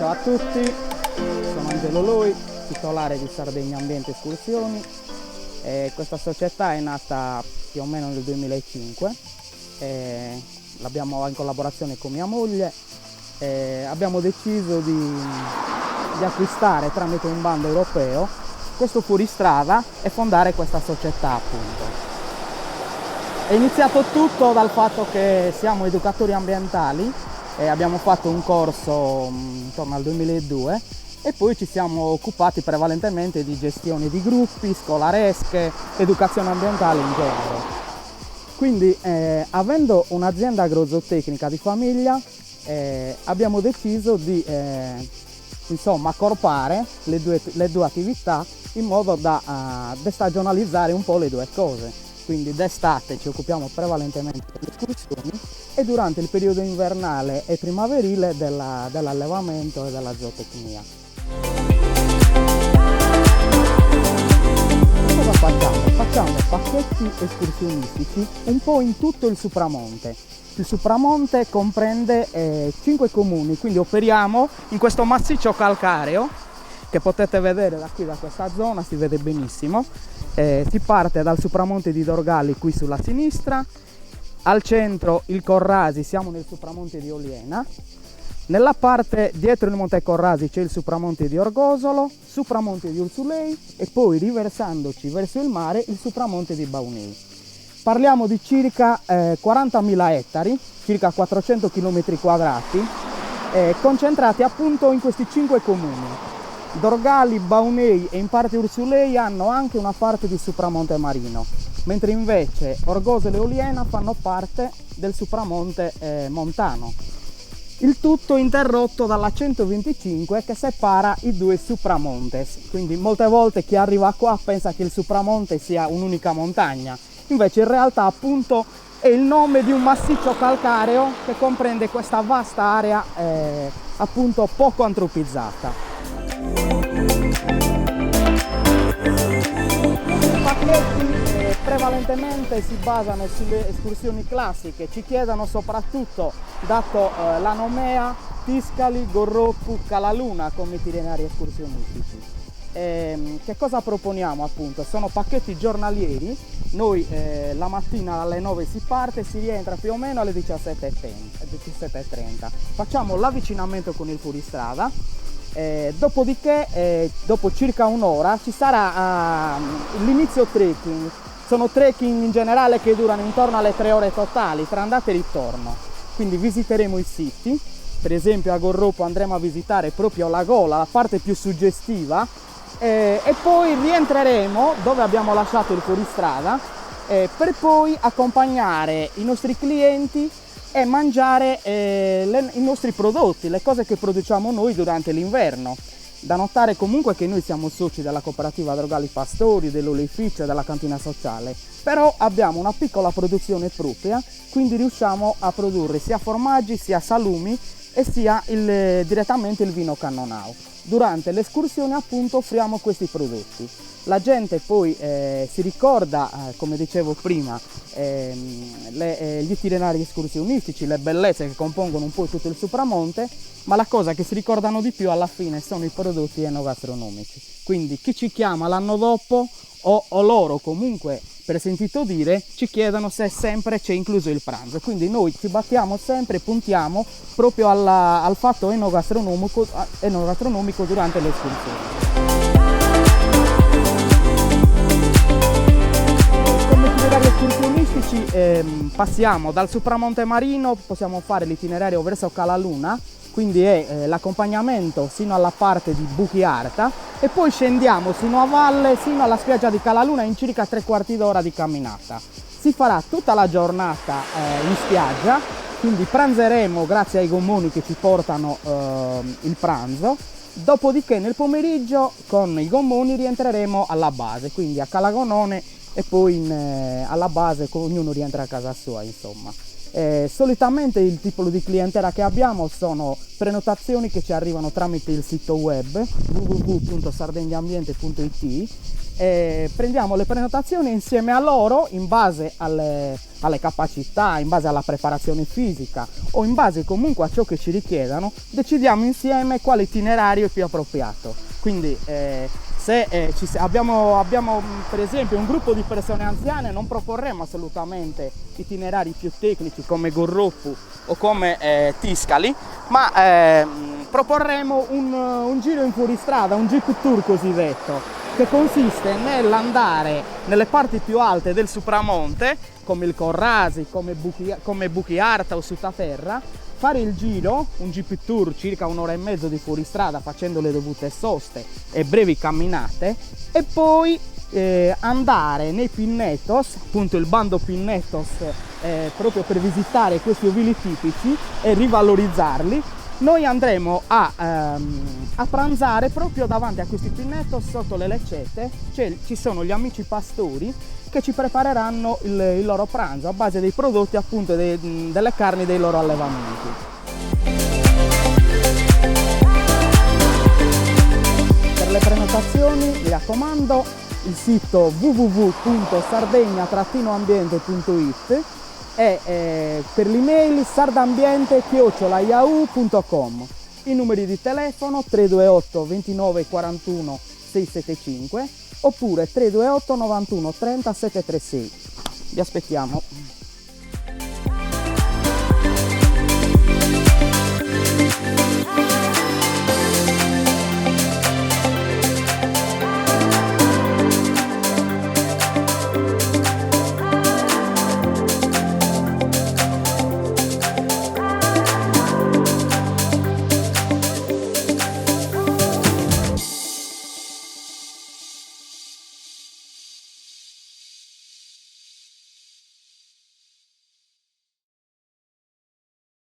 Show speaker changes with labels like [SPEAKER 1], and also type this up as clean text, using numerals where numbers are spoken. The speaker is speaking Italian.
[SPEAKER 1] Ciao a tutti, sono Angelo Lui, titolare di Sardegna Ambiente Escursioni. Questa società è nata più o meno nel 2005, l'abbiamo in collaborazione con mia moglie. Abbiamo deciso di acquistare tramite un bando europeo questo fuoristrada e fondare questa società, appunto. È iniziato tutto dal fatto che siamo educatori ambientali e abbiamo fatto un corso intorno al 2002 e poi ci siamo occupati prevalentemente di gestione di gruppi, scolaresche, educazione ambientale in genere. Quindi avendo un'azienda agrozootecnica di famiglia abbiamo deciso di accorpare le due attività in modo da destagionalizzare un po' le due cose. Quindi d'estate ci occupiamo prevalentemente delle escursioni e durante il periodo invernale e primaverile dell'allevamento e della zootecnia. Cosa facciamo? Facciamo pacchetti escursionistici un po' in tutto il Supramonte. Il Supramonte comprende 5 comuni, quindi operiamo in questo massiccio calcareo che potete vedere da qui, da questa zona, si vede benissimo. Si parte dal Supramonte di Dorgali qui sulla sinistra, al centro il Corrasi, siamo nel Supramonte di Oliena, nella parte dietro il Monte Corrasi c'è il Supramonte di Orgosolo, Supramonte di Ursulei e poi riversandoci verso il mare il Supramonte di Baunei. Parliamo di circa 40.000 ettari, circa 400 km quadrati, concentrati appunto in questi 5 comuni. Dorgali, Baunei e in parte Ursulei hanno anche una parte di Supramonte marino, mentre invece Orgosolo e Oliena fanno parte del Supramonte montano. Il tutto interrotto dalla 125 che separa i due Supramontes, quindi molte volte chi arriva qua pensa che il Supramonte sia un'unica montagna, invece in realtà appunto è il nome di un massiccio calcareo che comprende questa vasta area appunto poco antropizzata. I pacchetti prevalentemente si basano sulle escursioni classiche, ci chiedono soprattutto, dato la nomea, Tiscali, Gorropu, Calaluna come itinerari escursionistici. Che cosa proponiamo appunto? Sono pacchetti giornalieri, noi la mattina alle 9 si parte, si rientra più o meno alle 17:30. Facciamo l'avvicinamento con il fuoristrada. Dopodiché dopo circa un'ora ci sarà l'inizio trekking. Sono trekking in generale che durano intorno alle 3 ore totali tra andata e ritorno, quindi visiteremo i siti. Per esempio a Gorropo andremo a visitare proprio la gola, la parte più suggestiva, e poi rientreremo dove abbiamo lasciato il fuoristrada per poi accompagnare i nostri clienti e mangiare i nostri prodotti, le cose che produciamo noi durante l'inverno. Da notare comunque che noi siamo soci della cooperativa Dorgali Pastori, dell'oleificio e della cantina sociale, però abbiamo una piccola produzione propria, quindi riusciamo a produrre sia formaggi, sia salumi e sia direttamente il vino Cannonau. Durante l'escursione appunto offriamo questi prodotti. La gente poi si ricorda, come dicevo prima, gli itinerari escursionistici, le bellezze che compongono un po' tutto il Supramonte, ma la cosa che si ricordano di più alla fine sono i prodotti enogastronomici. Quindi chi ci chiama l'anno dopo o loro comunque per sentito dire ci chiedono se sempre c'è incluso il pranzo, quindi noi ci battiamo sempre, puntiamo proprio al fatto enogastronomico durante l'escursione. Come itinerari escursionistici passiamo dal Supramonte marino, possiamo fare l'itinerario verso Calaluna, quindi è l'accompagnamento sino alla parte di Buchiarta e poi scendiamo sino a valle, sino alla spiaggia di Calaluna in circa 3/4 d'ora di camminata. Si farà tutta la giornata in spiaggia, quindi pranzeremo grazie ai gommoni che ci portano il pranzo, dopodiché nel pomeriggio con i gommoni rientreremo alla base, quindi a Calagonone e poi alla base ognuno rientra a casa sua, insomma. Solitamente il tipo di clientela che abbiamo sono prenotazioni che ci arrivano tramite il sito web www.sardegnaambiente.it. Prendiamo le prenotazioni insieme a loro in base alle capacità, in base alla preparazione fisica o in base comunque a ciò che ci richiedano, decidiamo insieme quale itinerario è più appropriato. Quindi se abbiamo per esempio un gruppo di persone anziane, non proporremo assolutamente itinerari più tecnici come Gorroppu o come Tiscali, ma proporremo un giro in fuoristrada, un jeep tour cosiddetto, che consiste nell'andare nelle parti più alte del Supramonte, come il Corrasi, come Buchiarta o Sutaterra, fare il giro, un jeep tour circa 1 ora e mezzo di fuoristrada facendo le dovute soste e brevi camminate, e poi andare nei Pinnetos, appunto il bando Pinnetos, proprio per visitare questi ovili tipici e rivalorizzarli. Noi andremo a pranzare proprio davanti a questi Pinnetos sotto le lecette, cioè ci sono gli amici pastori che ci prepareranno il loro pranzo a base dei prodotti, appunto delle carni dei loro allevamenti. Per le prenotazioni mi raccomando il sito www.sardegna-ambiente.it e per l'email sardambiente@yahoo.com. I numeri di telefono 328 29 41 675 oppure 328 91 30 736. Vi aspettiamo.